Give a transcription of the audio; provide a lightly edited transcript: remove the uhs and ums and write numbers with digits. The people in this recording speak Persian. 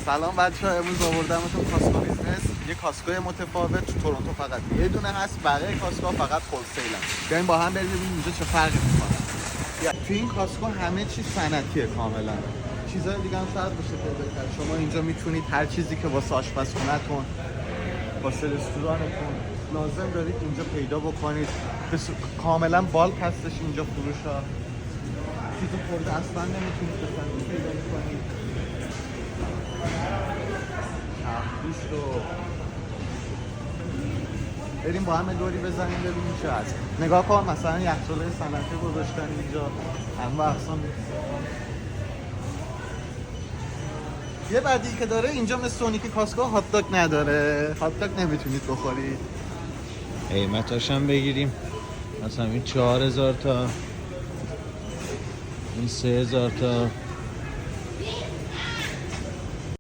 سلام بچه‌ها، امروز آوردمتون کاسکو بیزنس. یه کاسکوی متفاوت تو تورنتو فقط یه دونه هست، بقیه کاسکو فقط هولسیلن. بیاین با هم بریم ببینیم اینجا چه فرقی می‌کنه. تو این کاسکو همه چیز صنعتیه کاملا. چیزای دیگه هم شاید بشه پیدا کرد. شما اینجا میتونید هر چیزی که واسه آشپزخونه‌تون، واسه رستورانتون لازم دارید اینجا پیدا بکنید. کاملا بالک هستش اینجا فروشا. چیز خورده اصلا نمیتونید بفهمید پیدا کنید. گوشت رو بریم با هم دوری بزنیم ببینیم چه هست. نگاه کن مثلا یخچال صنعتی گذاشتن اینجا، انواع اقسام. یه بدی که داره اینجا مثل اونی که کاسکو هات داگ نداره. هات داگ نمیتونید بخورید. قیمتاش هم بگیریم. مثلا این 4000 تا، این 3000 تا.